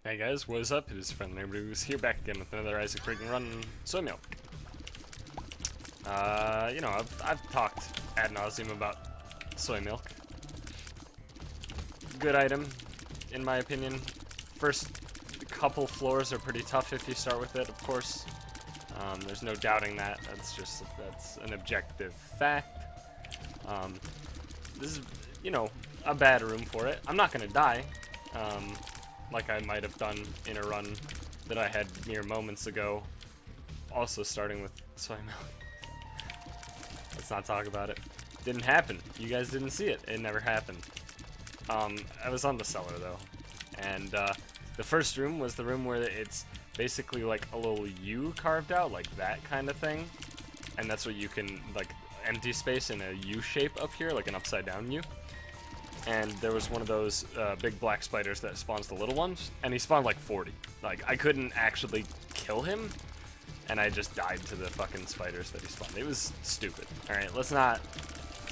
Hey guys, what is up? It is friendly neighbor who's here back again with another Isaac Freaking Run Soy Milk. You know, I've talked ad nauseum about soy milk. Good item, in my opinion. First couple floors are pretty tough if you start with it, of course. There's no doubting that. That's an objective fact. This is, you know, a bad room for it. I'm not gonna die. Like I might have done in a run that I had mere moments ago, also starting with soy milk. Let's not talk about it. Didn't happen. You guys didn't see it. It never happened. I was on the cellar though, and the first room was the room where it's basically like a little U carved out, like that kind of thing, and that's what you can, like, empty space in a U shape up here, like an upside down U. And there was one of those big black spiders that spawns the little ones, and he spawned like 40. Like, I couldn't actually kill him, and I just died to the fucking spiders that he spawned. It was stupid. Alright, let's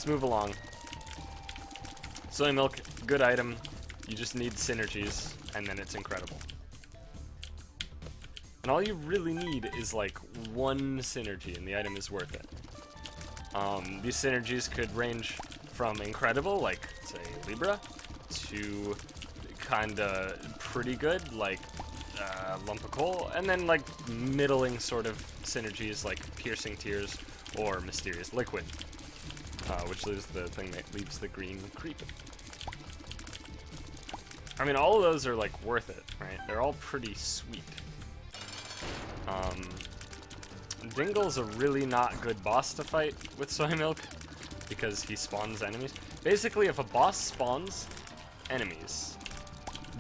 move along. Soy milk, good item. You just need synergies, and then it's incredible. And all you really need is like one synergy, and the item is worth it. These synergies could range from incredible, like, say, Libra, to kinda pretty good, like lump of coal, and then like middling sort of synergies like piercing tears or mysterious liquid, which is the thing that leaves the green creep. I mean, all of those are like worth it, right? They're all pretty sweet. Dingle's a really not good boss to fight with soy milk because he spawns enemies. Basically, if a boss spawns enemies,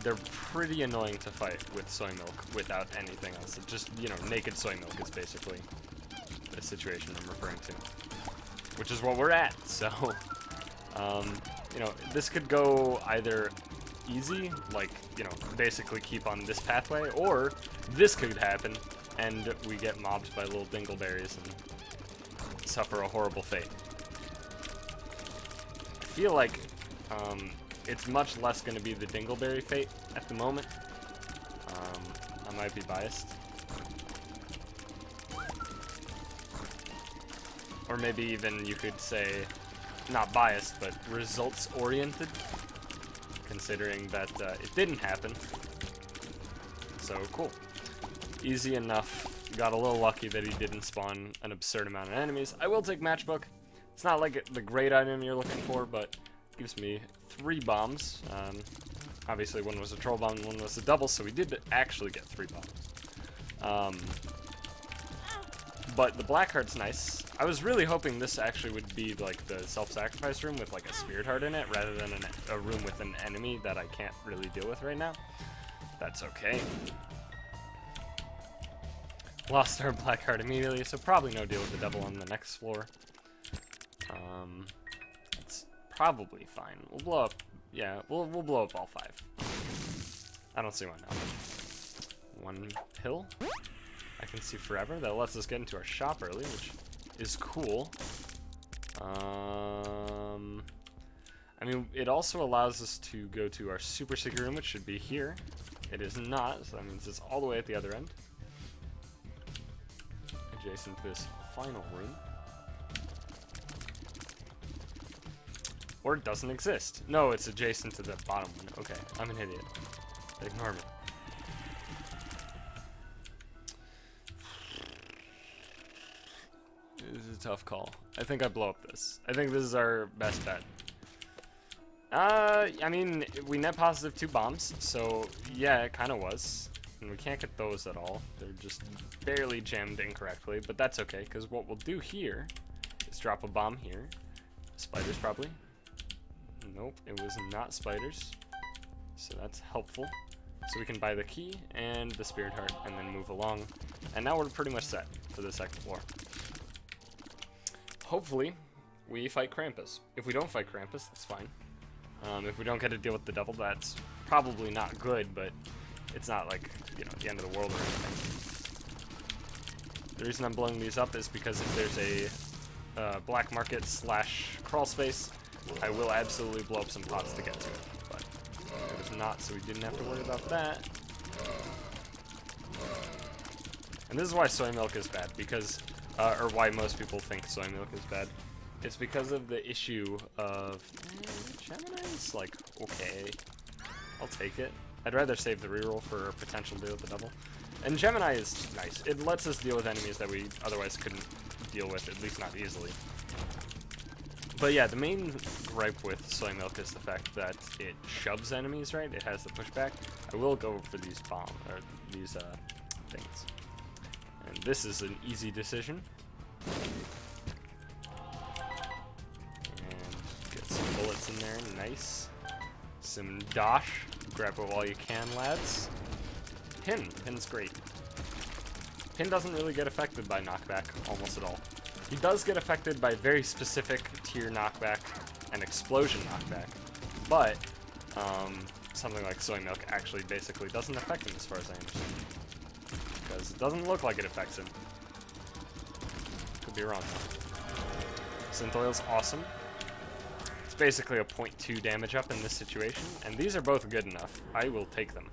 they're pretty annoying to fight with soy milk without anything else. It just, you know, naked soy milk is basically the situation I'm referring to, which is what we're at. So, you know, this could go either easy, like, you know, basically keep on this pathway, or this could happen and we get mobbed by little dingleberries and suffer a horrible fate. I feel like it's much less going to be the dingleberry fate at the moment. I might be biased. Or maybe even you could say, not biased, but results oriented, considering that it didn't happen. So cool. Easy enough. Got a little lucky that he didn't spawn an absurd amount of enemies. I will take matchbook. It's not like the great item you're looking for, but it gives me 3 bombs. Obviously one was a troll bomb and one was a double, so we did actually get 3 bombs. But the black heart's nice. I was really hoping this actually would be like the self-sacrifice room with like a spirit heart in it, rather than a room with an enemy that I can't really deal with right now. That's okay. Lost our black heart immediately, so probably no deal with the double on the next floor. It's probably fine. We'll blow up. Yeah, we'll blow up all 5. I don't see why not. 1 pill. I can see forever. That lets us get into our shop early, which is cool. I mean, it also allows us to go to our super secret room, which should be here. It is not, so that means it's all the way at the other end, adjacent to this final room. Or it doesn't exist. No, it's adjacent to the bottom one. Okay, I'm an idiot. Ignore me. This is a tough call. I think I blow up this. I think this is our best bet. I mean, we net positive 2 bombs, so yeah, it kind of was. And we can't get those at all. They're just barely jammed incorrectly, but that's okay, because what we'll do here is drop a bomb here. Spiders, probably. Nope, it was not spiders. So that's helpful. So we can buy the key and the spirit heart and then move along. And now we're pretty much set for the second floor. Hopefully, we fight Krampus. If we don't fight Krampus, that's fine. If we don't get to deal with the devil, that's probably not good, but it's not like, you know, the end of the world or anything. The reason I'm blowing these up is because if there's a black market / crawl space, I will absolutely blow up some pots to get to it. But it was not, so we didn't have to worry about that. And this is why soy milk is bad, because, or why most people think soy milk is bad. It's because of the issue of, Gemini's, like, okay, I'll take it. I'd rather save the reroll for a potential deal with the double. And Gemini is nice. It lets us deal with enemies that we otherwise couldn't deal with, at least not easily. But yeah, the main gripe with soy milk is the fact that it shoves enemies, right? It has the pushback. I will go for these things. And this is an easy decision. And get some bullets in there, nice. Some dosh, grab it while you can, lads. Pin's great. Pin doesn't really get affected by knockback almost at all. He does get affected by very specific tier knockback and explosion knockback, but something like soy milk actually basically doesn't affect him as far as I understand. Because it doesn't look like it affects him. Could be wrong though. Synth oil's awesome. It's basically a 0.2 damage up in this situation, and these are both good enough. I will take them.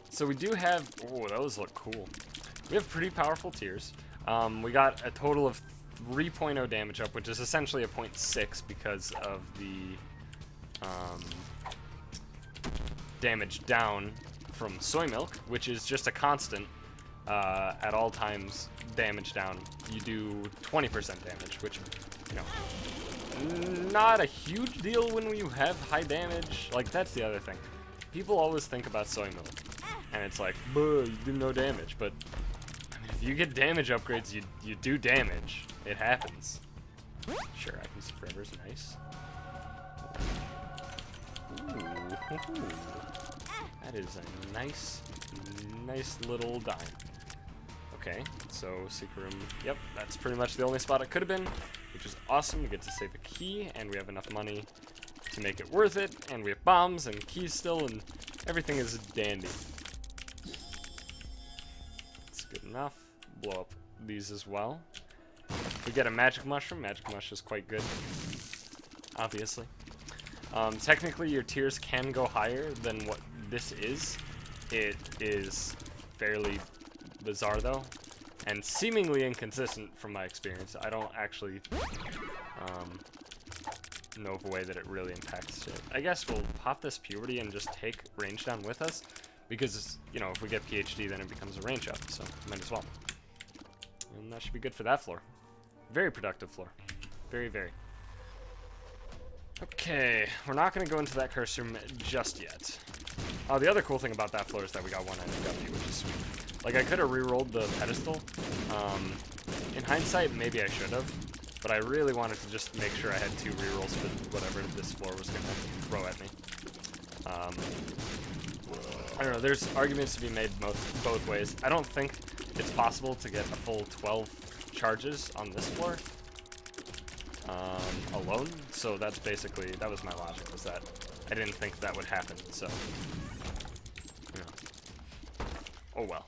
So we do have, oh, those look cool. We have pretty powerful tiers. We got a total of 3.0 damage up, which is essentially a 0.6 because of the damage down from soy milk, which is just a constant at all times. Damage down, you do 20% damage, which, you know, not a huge deal when you have high damage. Like, that's the other thing. People always think about soy milk, and it's like, buh, you do no damage, but I mean, if you get damage upgrades, you do damage. It happens. Sure, I can see forever's nice. Ooh, that is a nice little dime. Okay, so secret room, yep, that's pretty much the only spot it could have been, which is awesome. We get to save a key, and we have enough money to make it worth it, and we have bombs and keys still, and everything is dandy. That's good enough. Blow up these as well. We get a magic mushroom. Magic mush is quite good, obviously. Technically, your tiers can go higher than what this is. It is fairly bizarre, though, and seemingly inconsistent from my experience. I don't actually know of a way that it really impacts it. I guess we'll pop this puberty and just take range down with us, because, you know, if we get PhD, then it becomes a range up, so might as well. And that should be good for that floor. Very productive floor. Very, very. Okay, we're not going to go into that curse room just yet. The other cool thing about that floor is that we got one ended guppy, which is sweet. Like, I could have re-rolled the pedestal. In hindsight, maybe I should have, but I really wanted to just make sure I had 2 re-rolls for whatever this floor was going to throw at me. I don't know, there's arguments to be made both ways. I don't think it's possible to get a full 12 charges on this floor alone, so that's basically, that was my logic, was that I didn't think that would happen, so, you know. Oh well.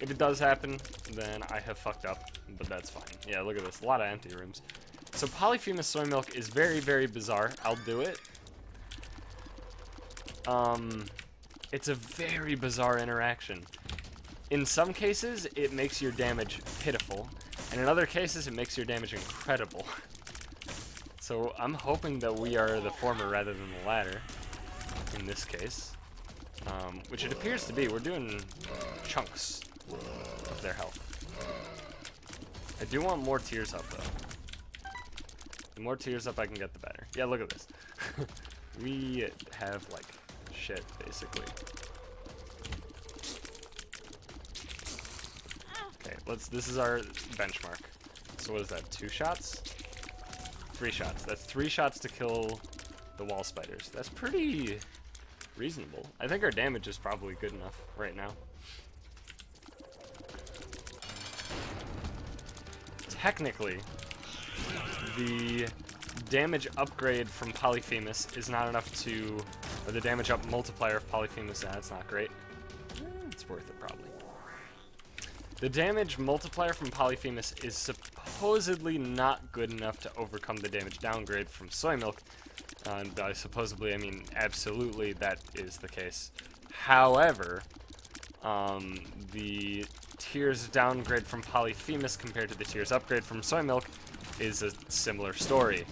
If it does happen, then I have fucked up, but that's fine. Yeah, look at this, a lot of empty rooms. So polyphemus soy milk is very, very bizarre. I'll do it. It's a very bizarre interaction. In some cases, it makes your damage pitiful, and in other cases, it makes your damage incredible. So I'm hoping that we are the former rather than the latter, in this case. Which it appears to be. We're doing chunks of their health. I do want more tiers up, though. The more tiers up I can get, the better. Yeah, look at this. We have, like, shit, basically. Okay, this is our benchmark. So what is that, 2 shots? 3 shots. That's 3 shots to kill the wall spiders. That's pretty reasonable. I think our damage is probably good enough right now. Technically, the damage upgrade from Polyphemus is not enough to, or the damage up multiplier of Polyphemus, that's not great. It's worth it, probably. The damage multiplier from Polyphemus is supposedly not good enough to overcome the damage downgrade from soy milk, And by supposedly, I mean absolutely that is the case. However, the tiers downgrade from polyphemus compared to the tiers upgrade from soy milk is a similar story.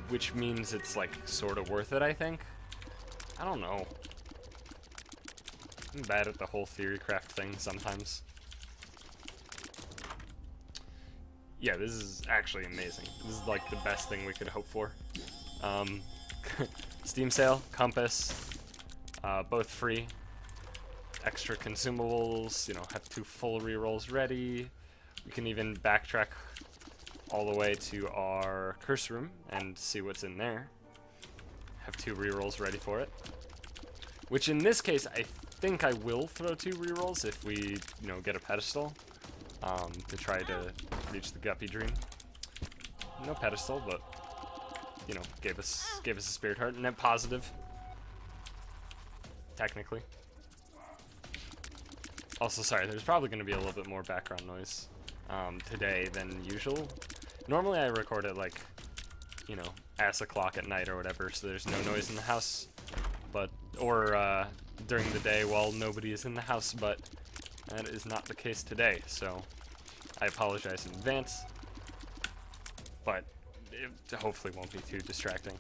Which means it's like sort of worth it, I think. I don't know. I'm bad at the whole theory craft thing sometimes. Yeah, this is actually amazing. This is like the best thing we could hope for. Steam sale, compass, both free. Extra consumables, you know, have 2 full rerolls ready. We can even backtrack all the way to our curse room and see what's in there. Have 2 rerolls ready for it. Which in this case, I think I will throw 2 rerolls if we, you know, get a pedestal. To try to reach the guppy dream. No pedestal, but you know, gave us a spirit heart, net positive. Technically. Also, sorry, there's probably going to be a little bit more background noise today than usual. Normally I record at like, you know, ass o'clock at night or whatever, so there's no noise in the house. But or during the day while nobody is in the house, but that is not the case today, so I apologize in advance, but it hopefully won't be too distracting.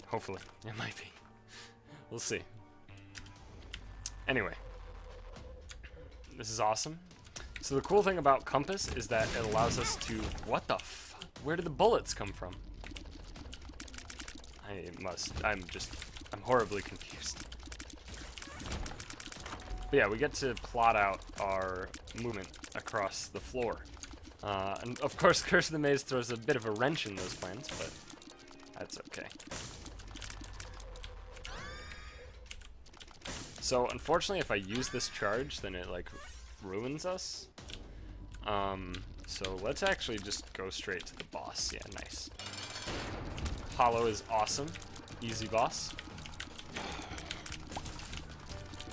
Hopefully, it might be. We'll see. Anyway, this is awesome. So the cool thing about compass is that it allows us to... What the fuck? Where did the bullets come from? I'm horribly confused. But yeah, we get to plot out our movement across the floor. And of course, Curse of the Maze throws a bit of a wrench in those plans, but that's okay. So unfortunately, if I use this charge, then it like ruins us. So let's actually just go straight to the boss. Yeah, nice. Hollow is awesome. Easy boss.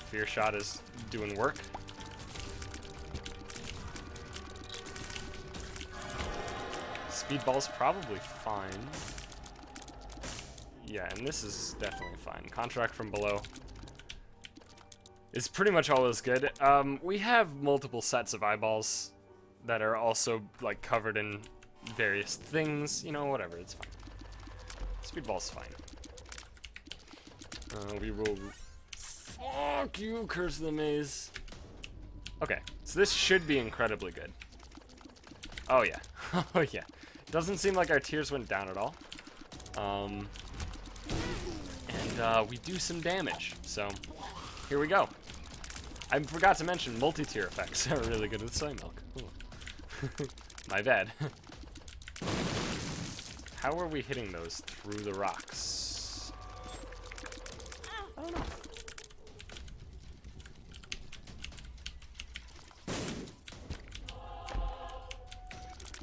Fear shot is doing work. Speedball's probably fine. Yeah, and this is definitely fine. Contract from below is pretty much always good. We have multiple sets of eyeballs that are also like covered in various things. You know, whatever, it's fine. Speedball's fine. We will... Fuck you, Curse of the Maze. Okay, so this should be incredibly good. Oh yeah. Oh yeah. Doesn't seem like our tiers went down at all. And we do some damage, so here we go. I forgot to mention multi-tier effects are really good with soy milk. My bad. How are we hitting those through the rocks? I don't know.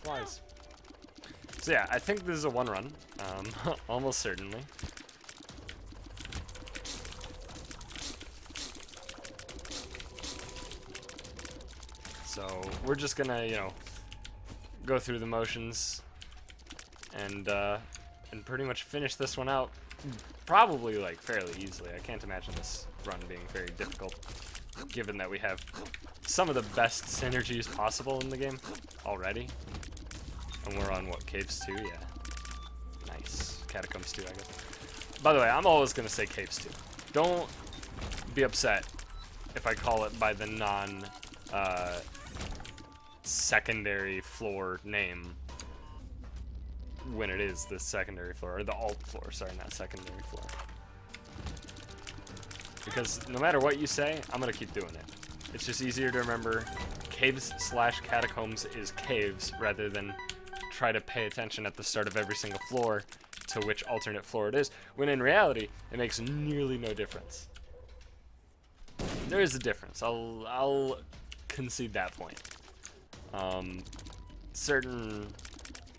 Flies. So yeah, I think this is a one run. Almost certainly. So we're just gonna, you know, go through the motions and pretty much finish this one out probably like fairly easily. I can't imagine this run being very difficult, given that we have some of the best synergies possible in the game already. And we're on what, Caves 2? Yeah. Nice. Catacombs 2, I guess. By the way, I'm always gonna say Caves 2. Don't be upset if I call it by the non secondary floor name when it is the secondary floor, or the alt floor, sorry, not secondary floor. Because no matter what you say, I'm gonna keep doing it. It's just easier to remember caves/catacombs is caves rather than try to pay attention at the start of every single floor to which alternate floor it is, when in reality it makes nearly no difference. There is a difference. I'll concede that point. Certain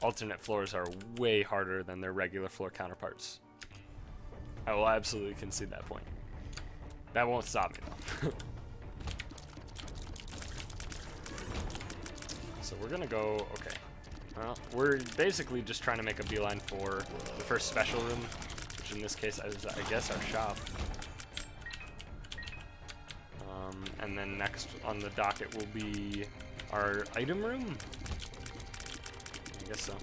alternate floors are way harder than their regular floor counterparts. I will absolutely concede that point. That won't stop me though. So we're gonna go, okay. Well, we're basically just trying to make a beeline for the first special room, which in this case is, I guess, our shop. And then next on the docket will be our item room? I guess so.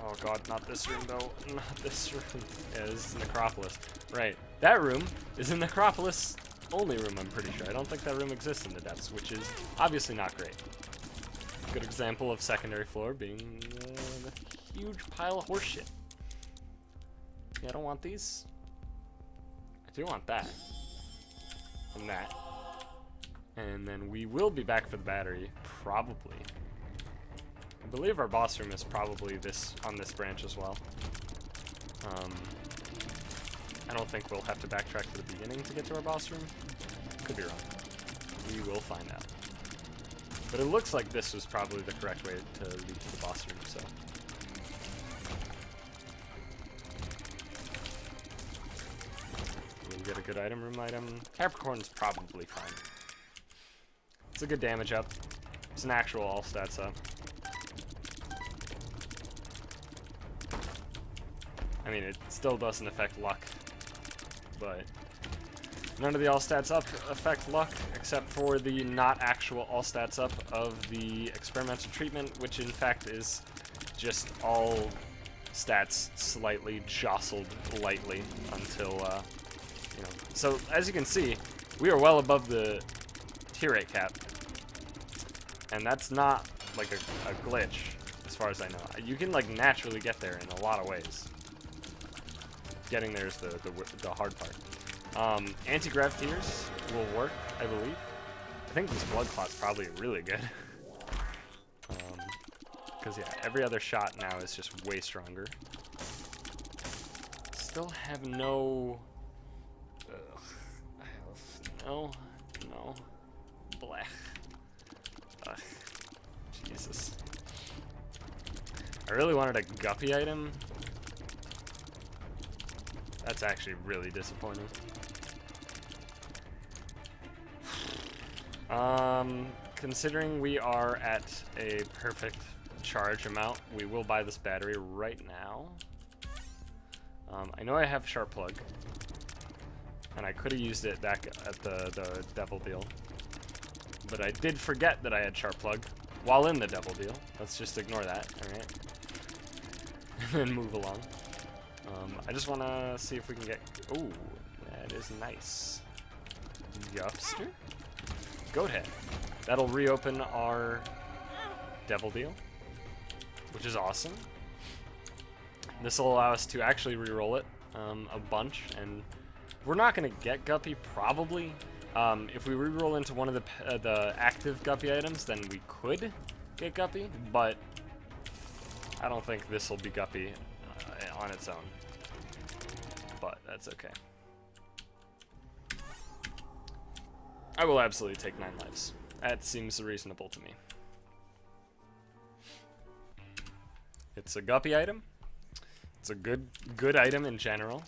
Oh god, not this room though. Not this room. Yeah, this is Necropolis. Right. That room is a Necropolis only room, I'm pretty sure. I don't think that room exists in the depths, which is obviously not great. Good example of secondary floor being a huge pile of horseshit. Yeah, I don't want these. I do want that. And that. And then we will be back for the battery, probably. I believe our boss room is probably on this branch as well. I don't think we'll have to backtrack to the beginning to get to our boss room. Could be wrong. We will find out. But it looks like this was probably the correct way to lead to the boss room, so. We'll get a good item room item. Capricorn's probably fine. It's a good damage up. It's an actual all stats up. I mean, it still doesn't affect luck, but none of the all stats up affect luck, except for the not actual all stats up of the experimental treatment, which in fact is just all stats slightly jostled lightly until, you know. So, as you can see, we are well above the tier 8 cap, and that's not like a glitch, as far as I know. You can like naturally get there in a lot of ways. Getting there is the hard part. Anti-grav tiers will work, I believe. I think this blood clot's probably really good. Because yeah, every other shot now is just way stronger. Still have no... No. Blech. Ugh. Jesus. I really wanted a guppy item. That's actually really disappointing. Considering we are at a perfect charge amount, we will buy this battery right now. I know I have sharp plug, and I could have used it back at the devil deal, but I did forget that I had sharp plug while in the devil deal. Let's just ignore that, alright? And then move along. I just want to see if we can get... Ooh, that is nice. Yupster? Goat head. That'll reopen our devil deal, which is awesome. This will allow us to actually re-roll it a bunch, and we're not going to get guppy, probably. If we re-roll into one of the active guppy items, then we could get guppy, but I don't think this will be guppy on its own. But that's okay. I will absolutely take 9 lives. That seems reasonable to me. It's a guppy item. It's a good item in general.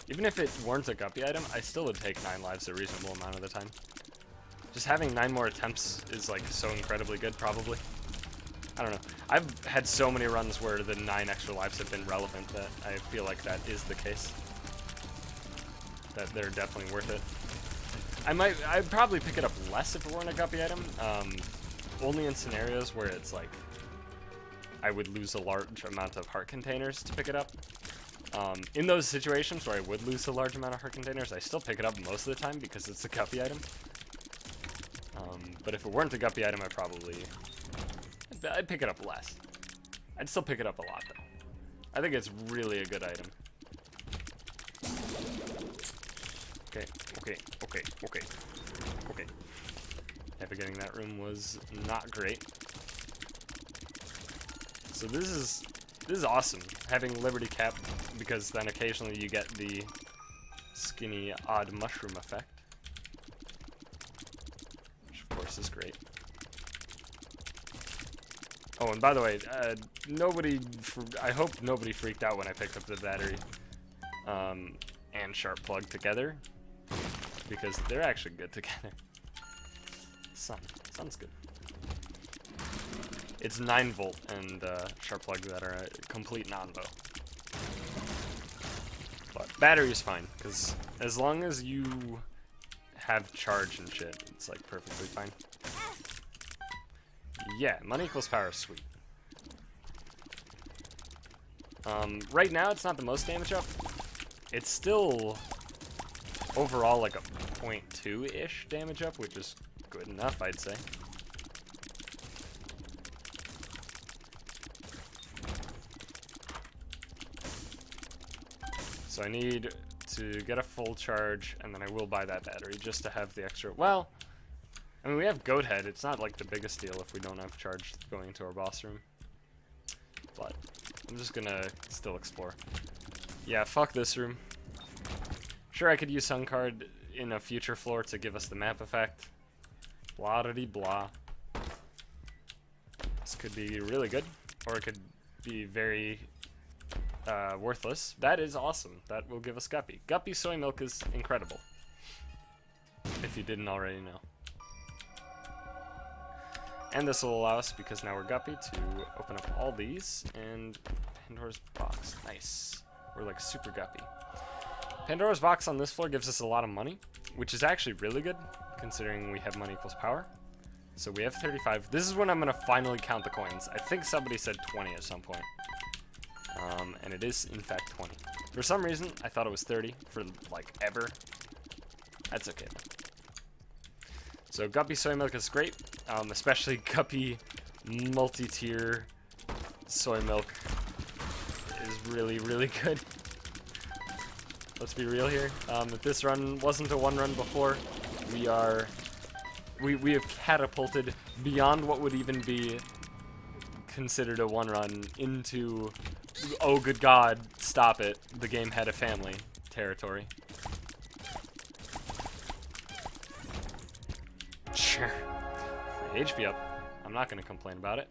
Even if it weren't a guppy item, I still would take 9 lives a reasonable amount of the time. Just having 9 more attempts is like so incredibly good, probably. I don't know. I've had so many runs where the 9 extra lives have been relevant that I feel like that is the case. That they're definitely worth it. I'd probably pick it up less if it weren't a guppy item. Only in scenarios where it's like I would lose a large amount of heart containers to pick it up. In those situations where I would lose a large amount of heart containers, I still pick it up most of the time because it's a guppy item. But if it weren't a guppy item, I'd pick it up less. I'd still pick it up a lot, though. I think it's really a good item. Okay. Navigating that room was not great. So this is awesome, having Liberty Cap, because then occasionally you get the skinny odd mushroom effect, which of course is great. Oh, and by the way, I hope nobody freaked out when I picked up the battery and sharp plug together, because they're actually good together. Sun. Sun's good. It's 9-volt and sharp plugs that are a complete non-bow. But battery is fine, because as long as you have charge and shit, it's like perfectly fine. Yeah, money equals power is sweet. Right now it's not the most damage up. It's still overall like a 0.2-ish damage up, which is good enough, I'd say. So I need to get a full charge, and then I will buy that battery just to have the extra. Well, I mean, we have goat head. It's not like the biggest deal if we don't have charge going into our boss room. But I'm just gonna still explore. Yeah, fuck this room. Sure, I could use Sun Card in a future floor to give us the map effect. Blah-de-dee-blah. This could be really good, or it could be very worthless. That is awesome. That will give us Guppy. Guppy soy milk is incredible. If you didn't already know. And this will allow us, because now we're Guppy, to open up all these and Pandora's box. Nice. We're like super Guppy. Pandora's box on this floor gives us a lot of money, which is actually really good, considering we have money equals power. So we have 35. This is when I'm going to finally count the coins. I think somebody said 20 at some point. And it is, in fact, 20. For some reason, I thought it was 30 for, like, ever. That's okay. So Guppy soy milk is great, especially Guppy multi-tier soy milk is really, really good. Let's be real here. If this run wasn't a one run before, we have catapulted beyond what would even be considered a one run into, oh good god, stop it, the game had a family territory. Sure. Free HP up. I'm not going to complain about it.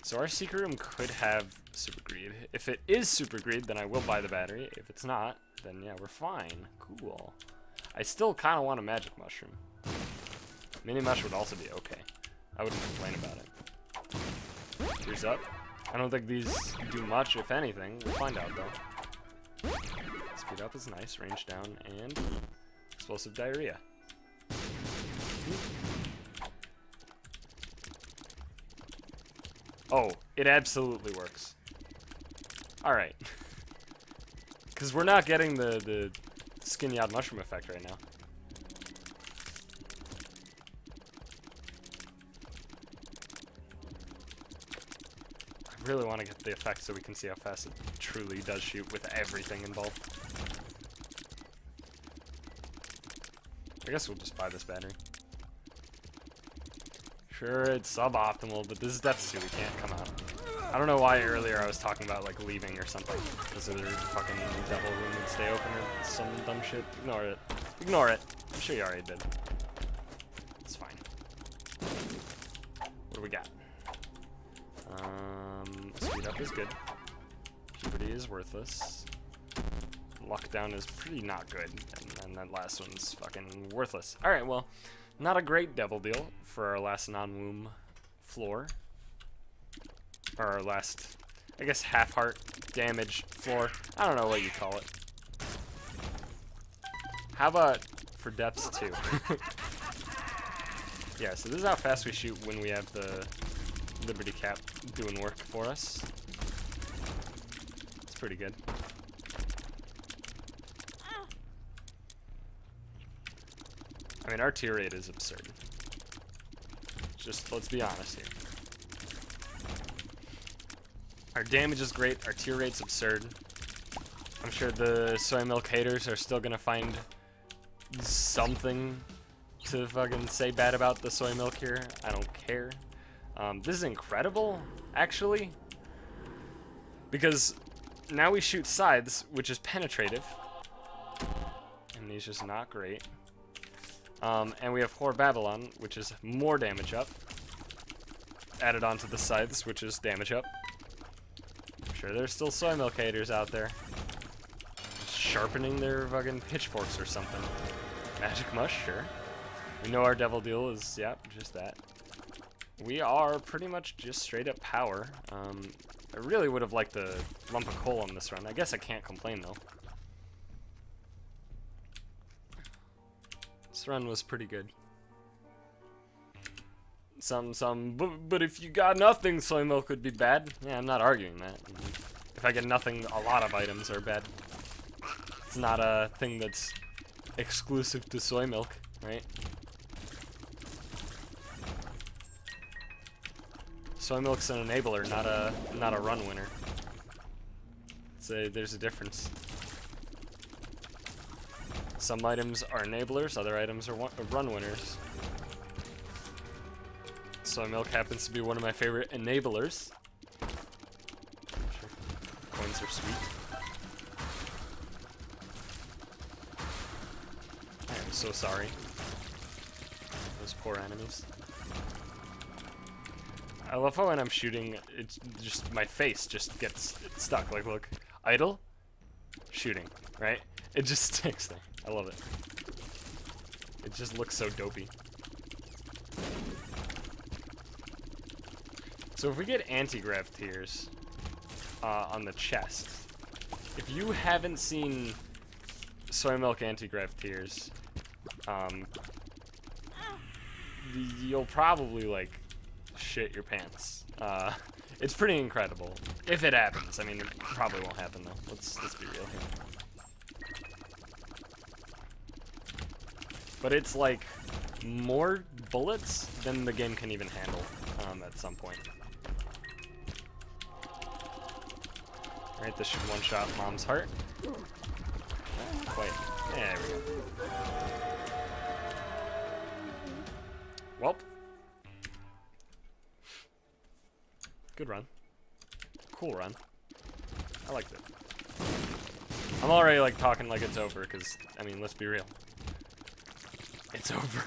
So our secret room could have super greed. If it is super greed, then I will buy the battery. If it's not, then yeah, we're fine. Cool. I still kind of want a magic mushroom. Mini mush would also be okay. I wouldn't complain about it. Tears up. I don't think these do much, if anything. We'll find out though. Speed up is nice. Range down and explosive diarrhea. Oh, it absolutely works. Alright. Because we're not getting the skin yod mushroom effect right now. I really want to get the effect so we can see how fast it truly does shoot with everything involved. I guess we'll just buy this battery. Sure, it's suboptimal, but this is Depth 2, we can't come out. I don't know why earlier I was talking about, like, leaving or something. Because their fucking devil room would stay open or some dumb shit. Ignore it. Ignore it. I'm sure you already did. It's fine. What do we got? Speed up is good. Puberty is worthless. Lockdown is pretty not good. And then that last one's fucking worthless. Alright, well, not a great devil deal for our last non-womb floor. Or our last, I guess, half-heart damage floor. I don't know what you call it. How about for depths 2? Yeah, so this is how fast we shoot when we have the Liberty Cap doing work for us. It's pretty good. I mean, our tear rate is absurd. Just, let's be honest here. Our damage is great, our tear rate's absurd. I'm sure the soy milk haters are still gonna find something to fucking say bad about the soy milk here. I don't care. This is incredible, actually. Because now we shoot scythes, which is penetrative. Amnesia's not great. And we have Whore Babylon, which is more damage up. Added onto the scythes, which is damage up. I'm sure there's still soy milk haters out there. Sharpening their fucking pitchforks or something. Magic Mush, sure. We know our Devil Deal is, yep, just that. We are pretty much just straight up power. I really would have liked a lump of coal on this run. I guess I can't complain though. This run was pretty good. But if you got nothing, soy milk would be bad. Yeah, I'm not arguing that. If I get nothing, a lot of items are bad. It's not a thing that's exclusive to soy milk, right? Soy milk's an enabler, not a run winner. There's a difference. Some items are enablers, other items are run winners. Soy milk happens to be one of my favorite enablers. Sure. Coins are sweet. I am so sorry. Those poor enemies. I love how when I'm shooting, it's just my face just gets stuck. Like, look, idle, shooting, right? It just sticks there. I love it. It just looks so dopey. So if we get anti-grav tears on the chest, if you haven't seen soy milk anti-grav tears, you'll probably like shit your pants. It's pretty incredible if it happens. I mean, it probably won't happen though. Let's be real here. But it's like more bullets than the game can even handle at some point. Alright, this should one-shot Mom's heart. Quite. Yeah, there we go. Welp. Good run. Cool run. I liked it. I'm already like talking like it's over because, I mean, let's be real. It's over.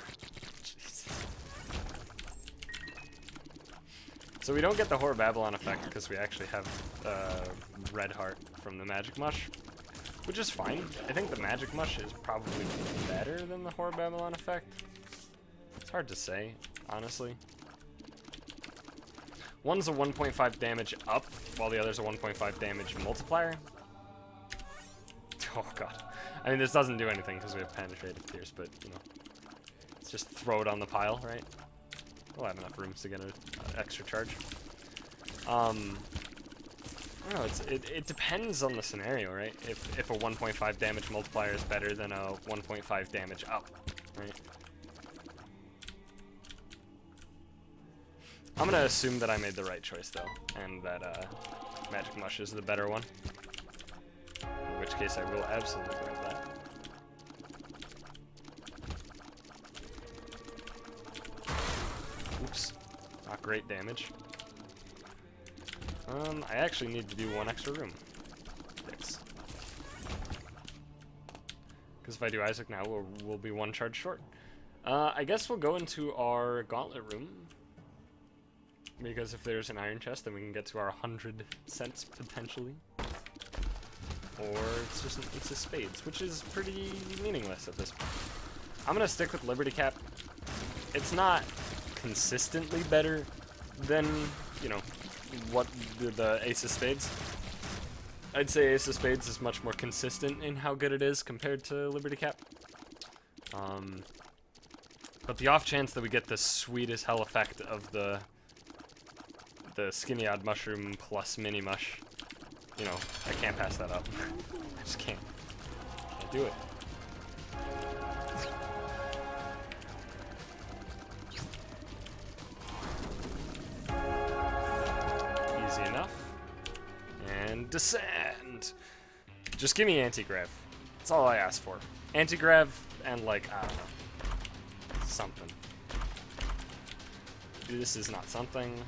Jesus. So we don't get the Whore Babylon effect because we actually have Red Heart from the Magic Mush, which is fine. I think the Magic Mush is probably better than the Whore Babylon effect. It's hard to say, honestly. One's a 1.5 damage up, while the other's a 1.5 damage multiplier. Oh god. I mean, this doesn't do anything because we have Penetrative Pierce, but, you know. Let's just throw it on the pile, right? We'll have enough rooms to get an extra charge. I don't know, it depends on the scenario, right? If a 1.5 damage multiplier is better than a 1.5 damage up, right? I'm gonna assume that I made the right choice though, and that Magic Mush is the better one. In which case I will absolutely grab that. Oops, not great damage. I actually need to do one extra room. Thanks. Because if I do Isaac now, we'll be one charge short. I guess we'll go into our gauntlet room. Because if there's an iron chest, then we can get to our 100 cents potentially. Or it's a spades, which is pretty meaningless at this point. I'm gonna stick with Liberty Cap. It's not consistently better than, you know, what the Ace of Spades. I'd say Ace of Spades is much more consistent in how good it is compared to Liberty Cap. But the off chance that we get the sweet as hell effect of the Skinny Odd Mushroom plus Mini Mush, you know, I can't pass that up. I just can't. Can't do it. Easy enough. And descend! Just give me anti-grav. That's all I ask for. Anti-grav and, like, I don't know. Something. This is not something.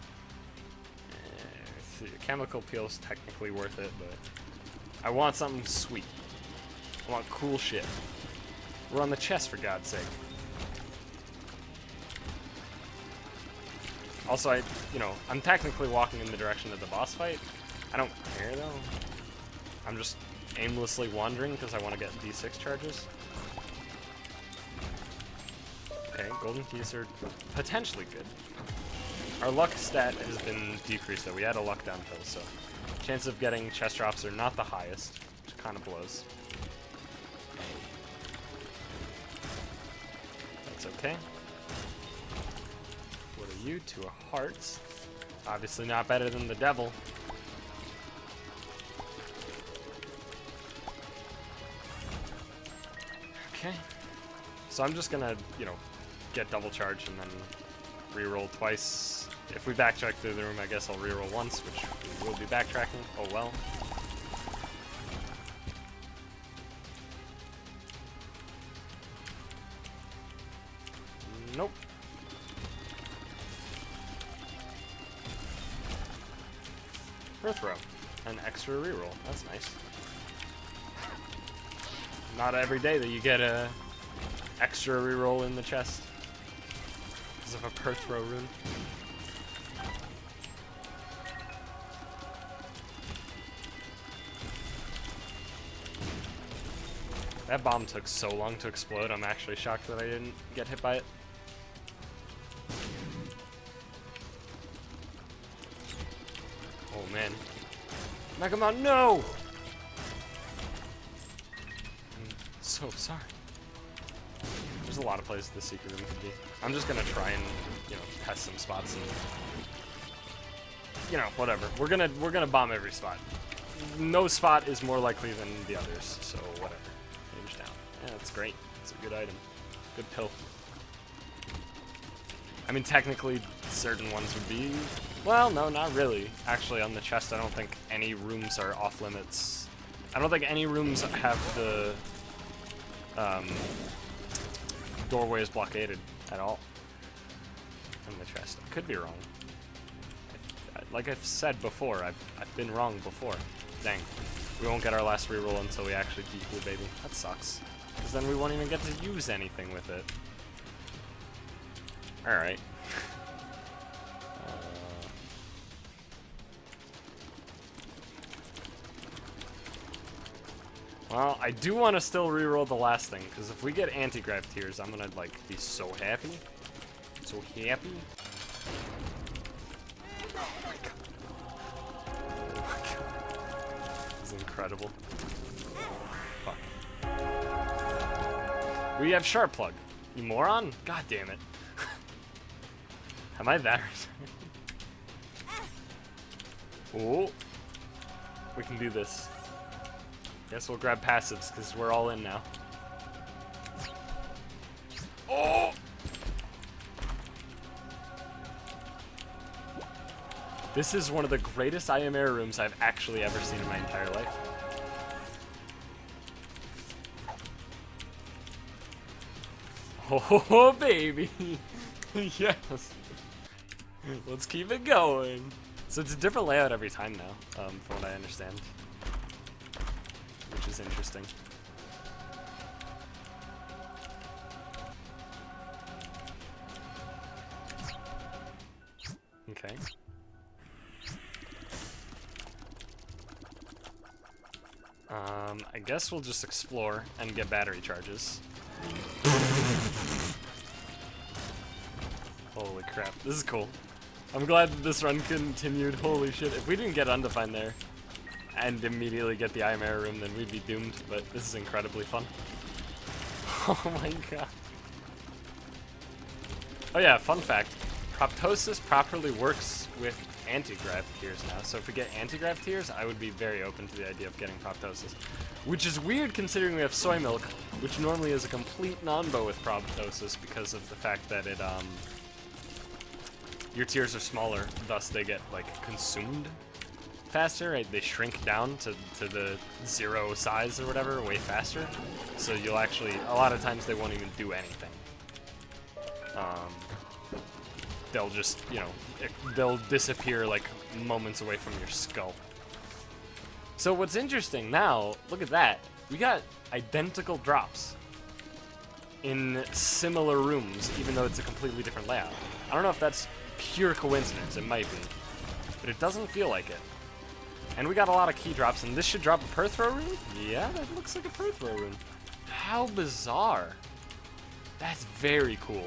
Chemical peel's technically worth it, but I want something sweet. I want cool shit. We're on the chest, for God's sake. Also, I'm technically walking in the direction of the boss fight. I don't care, though. I'm just aimlessly wandering because I want to get D6 charges. Okay, golden keys are potentially good. Our luck stat has been decreased, though. We had a luck downhill, so chance of getting chest drops are not the highest, which kind of blows. That's okay. What are you? 2 hearts. Obviously not better than the devil. Okay. So I'm just gonna, you know, get double charge and then reroll twice. If we backtrack through the room, I guess I'll reroll once, which we will be backtracking. Oh well. Nope. Earth row. An extra reroll. That's nice. Not every day that you get a extra reroll in the chest because of a Perth row rune. That bomb took so long to explode, I'm actually shocked that I didn't get hit by it. Oh man. Megamon, no! I'm so sorry. There's a lot of places the secret room could be. I'm just gonna try and, you know, test some spots and, you know, whatever. We're gonna bomb every spot. No spot is more likely than the others, so whatever. Hinge down. Yeah, that's great. It's a good item. Good pill. I mean, technically, certain ones would be... Well, no, not really. Actually, on the chest, I don't think any rooms are off limits. I don't think any rooms have the doorways blockaded at all on the chest. I could be wrong. Like I've said before, I've been wrong before. Dang. We won't get our last reroll until we actually beat Blue Baby. That sucks. Because then we won't even get to use anything with it. Alright. Well, I do want to still reroll the last thing, because if we get anti-grav tears, I'm gonna, like, be so happy. So happy. Oh my god. Oh my god. This is incredible. Fuck. We have Sharp Plug. You moron? God damn it. Am I that? Oh. We can do this. Guess we'll grab passives, because we're all in now. Oh! This is one of the greatest I Am Air rooms I've actually ever seen in my entire life. Oh, baby! Yes! Let's keep it going! So it's a different layout every time now, from what I understand. Which is interesting. Okay. I guess we'll just explore and get battery charges. Holy crap, this is cool. I'm glad that this run continued. Holy shit, if we didn't get undefined there and immediately get the I Am Air room, then we'd be doomed, but this is incredibly fun. Oh my god. Oh yeah, fun fact. Proptosis properly works with anti-grav tears now, so if we get anti-grav tears, I would be very open to the idea of getting proptosis. Which is weird considering we have soy milk, which normally is a complete non-bow with proptosis because of the fact that it, your tears are smaller, thus they get, like, consumed faster, right? They shrink down to the 0 size or whatever way faster. So you'll actually, a lot of times they won't even do anything. They'll just, you know, they'll disappear like moments away from your skull. So what's interesting now, look at that. We got identical drops in similar rooms, even though it's a completely different layout. I don't know if that's pure coincidence, it might be, but it doesn't feel like it. And we got a lot of key drops, and this should drop a Perthrow rune? Yeah, that looks like a Perthrow rune. How bizarre. That's very cool.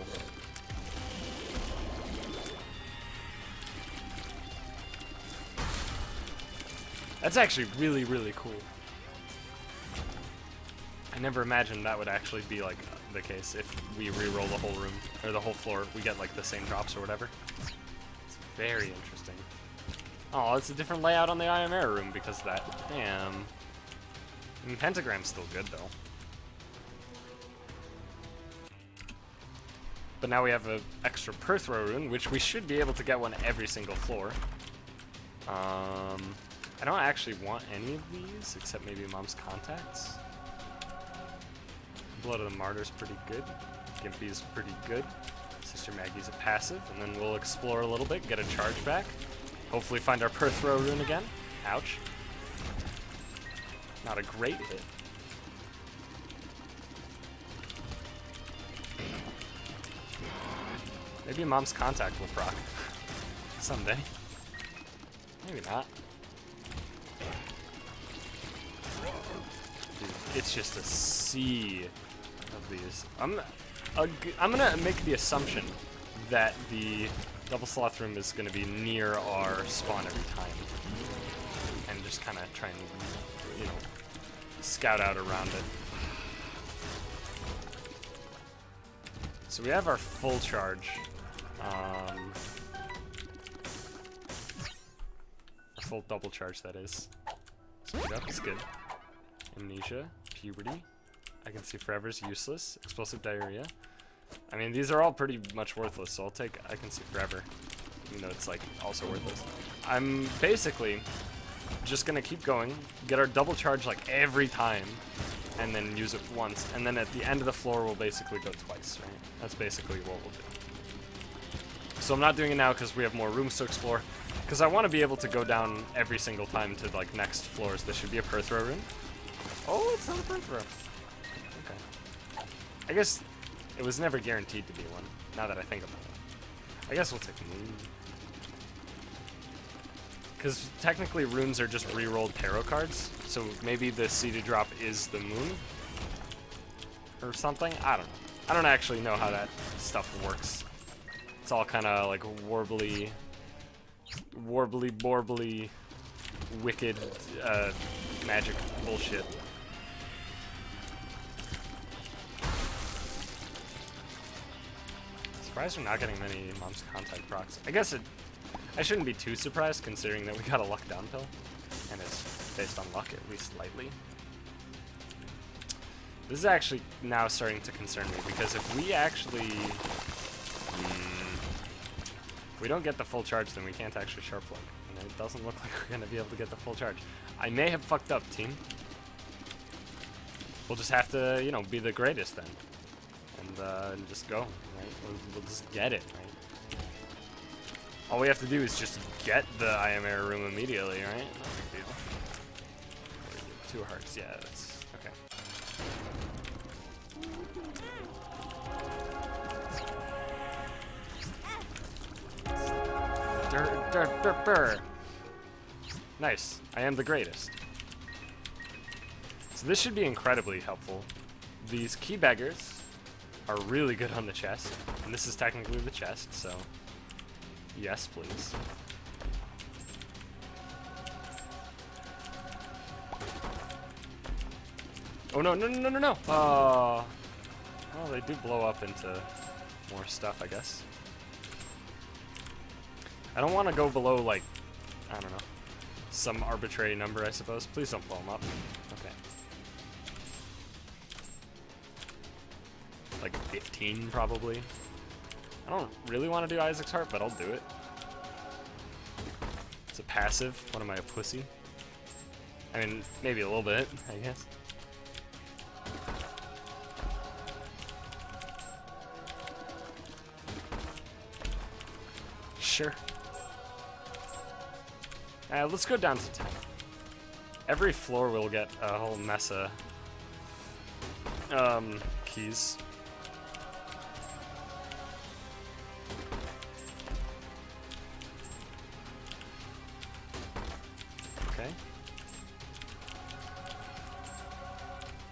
That's actually really, really cool. I never imagined that would actually be like the case if we re-roll the whole room or the whole floor. We get like the same drops or whatever. It's very interesting. Oh, it's a different layout on the IMR room because of that. Damn. I mean, Pentagram's still good though. But now we have an extra Perthrow rune, which we should be able to get one every single floor. I don't actually want any of these, except maybe Mom's Contacts. Blood of the Martyr's pretty good. Gimpy's pretty good. Sister Maggie's a passive, and then we'll explore a little bit, get a charge back. Hopefully find our Perthrow rune again. Ouch. Not a great hit. Maybe Mom's Contact will proc. Someday. Maybe not. Dude, it's just a sea of these. I'm gonna make the assumption that the double sloth room is gonna be near our spawn every time. And just kinda try and, you know, scout out around it. So we have our full charge. Our full double charge, that is. Speed up is good. Amnesia, puberty. I can see forever is useless. Explosive diarrhea. I mean, these are all pretty much worthless, so I'll take I can see forever. Even though it's like also worthless. I'm basically just gonna keep going, get our double charge like every time, and then use it once, and then at the end of the floor we'll basically go twice, right? That's basically what we'll do. So I'm not doing it now because we have more rooms to explore, because I want to be able to go down every single time to like next floors. This should be a Perthrow room. Oh, it's not a Perthrow. Okay. I guess it was never guaranteed to be one, now that I think about it. I guess we'll take the moon. Because technically runes are just re-rolled tarot cards, so maybe the seeded drop is the moon? Or something? I don't know. I don't actually know how that stuff works. It's all kind of like warbly, borbly, wicked magic bullshit. Surprised we're not getting many Mom's Contact procs. I guess I shouldn't be too surprised considering that we got a luck down pill, and it's based on luck at least lightly. This is actually now starting to concern me because if we actually we don't get the full charge, then we can't actually sharp plug, and it doesn't look like we're gonna be able to get the full charge. I may have fucked up, team. We'll just have to, you know, be the greatest then, and just go. Right? We'll just get it. Right? All we have to do is just get the IMR room immediately, right? No big deal. 2 hearts, yeah, that's okay. Nice. I am the greatest. So this should be incredibly helpful. These key beggars are really good on the chest, and this is technically the chest, so yes, please. Oh no, no, no, no, no, no! Well, they do blow up into more stuff, I guess. I don't want to go below, like, I don't know, some arbitrary number, I suppose. Please don't blow them up. Okay. Like 15, probably. I don't really want to do Isaac's Heart, but I'll do it. It's a passive. What am I, a pussy? I mean, maybe a little bit, I guess. Sure. Let's go down to 10. Every floor will get a whole mess of keys. Okay.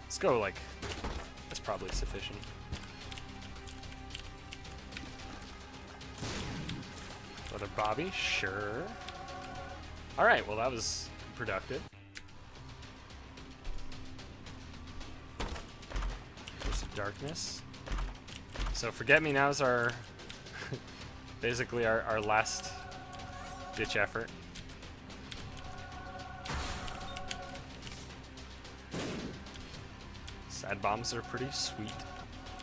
Let's go, like, that's probably sufficient. Brother Bobby, sure. Alright, well that was productive. There's some darkness. So Forget-Me-Nows are basically our last ditch effort. Sad bombs are pretty sweet.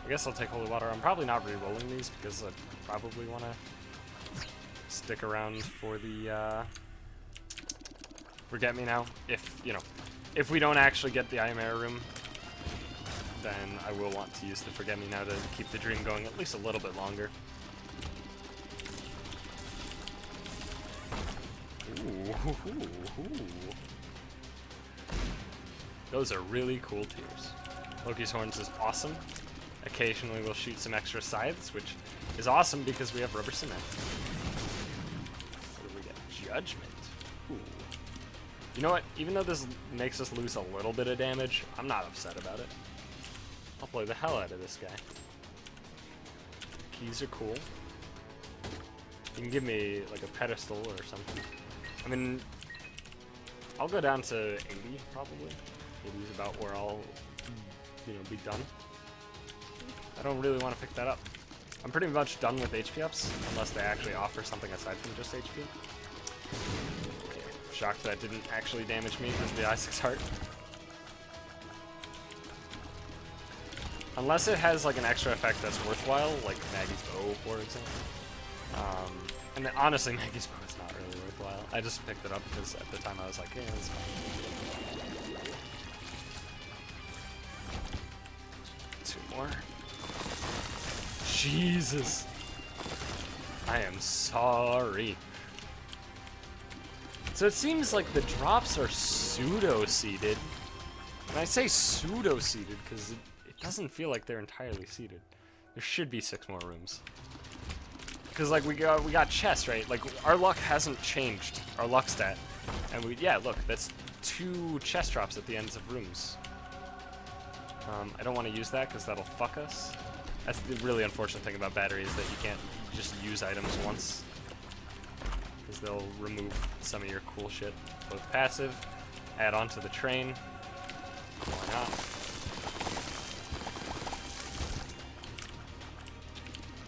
I guess I'll take Holy Water. I'm probably not re-rolling these because I probably want to stick around for the Forget-Me-Now. If, you know, if we don't actually get the Ayamera room, then I will want to use the Forget-Me-Now to keep the dream going at least a little bit longer. Ooh. Those are really cool tears. Loki's Horns is awesome. Occasionally we'll shoot some extra scythes, which is awesome because we have rubber cement. What do we get? Judgment. Ooh. You know what? Even though this makes us lose a little bit of damage, I'm not upset about it. I'll play the hell out of this guy. Keys are cool. You can give me like a pedestal or something. I mean, I'll go down to 80 probably. 80 is about where I'll, you know, be done. I don't really want to pick that up. I'm pretty much done with HP ups, unless they actually offer something aside from just HP. Okay. Shocked that didn't actually damage me with the I6 heart. Unless it has like an extra effect that's worthwhile, like Maggie's bow, for example. And then, honestly, Maggie's bow is not really worthwhile. I just picked it up because at the time I was like, yeah, it's fine. 2 more. Jesus. I am sorry. So it seems like the drops are pseudo-seeded. And I say pseudo-seeded because it doesn't feel like they're entirely seeded. There should be 6 more rooms. Because like we got chests, right? Like our luck hasn't changed, our luck stat. And yeah, look, that's 2 chest drops at the ends of rooms. I don't want to use that because that'll fuck us. That's the really unfortunate thing about batteries, that you can't just use items once. Because they'll remove some of your cool shit. Both passive, add on to the train. Why not?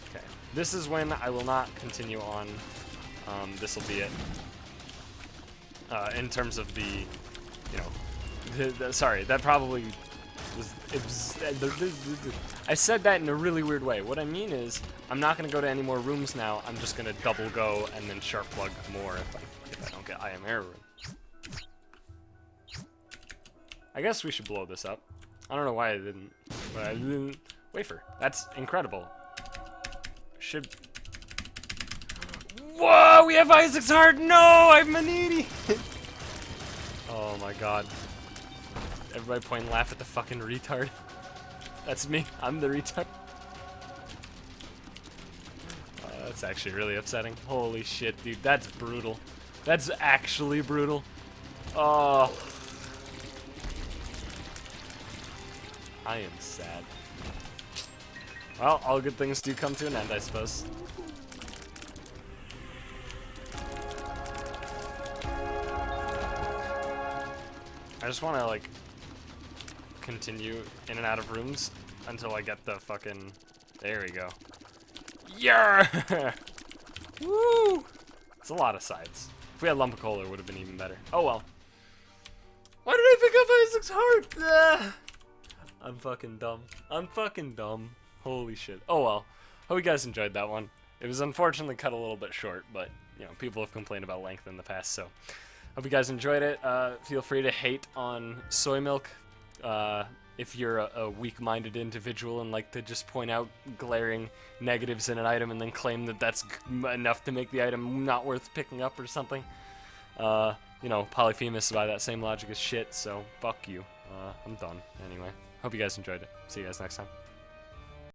Okay, this is when I will not continue on. This will be it. In terms of the, you know, sorry, that probably I said that in a really weird way. What I mean is, I'm not going to go to any more rooms now. I'm just going to double go and then sharp plug more if I don't get Ayamera room. I guess we should blow this up. I don't know why I didn't, but I didn't. Wafer. That's incredible. Should. Whoa! We have Isaac's heart. No, I'm Manini. Oh my god. Everybody point and laugh at the fucking retard. That's me. I'm the retard. That's actually really upsetting. Holy shit, dude. That's brutal. That's actually brutal. Oh. I am sad. Well, all good things do come to an end, I suppose. I just want to, like, continue in and out of rooms until I get the fucking... There we go. Yeah! Woo! It's a lot of sides. If we had Lump of Coal, it would have been even better. Oh well. Why did I pick up Isaac's heart? I'm fucking dumb. I'm fucking dumb. Holy shit. Oh well. Hope you guys enjoyed that one. It was unfortunately cut a little bit short, but, you know, people have complained about length in the past, so... Hope you guys enjoyed it. Feel free to hate on soy milk if you're a weak-minded individual and like to just point out glaring negatives in an item and then claim that that's enough to make the item not worth picking up or something. You know, polyphemus by that same logic is shit, so fuck you. I'm done anyway. Hope you guys enjoyed it. See you guys next time.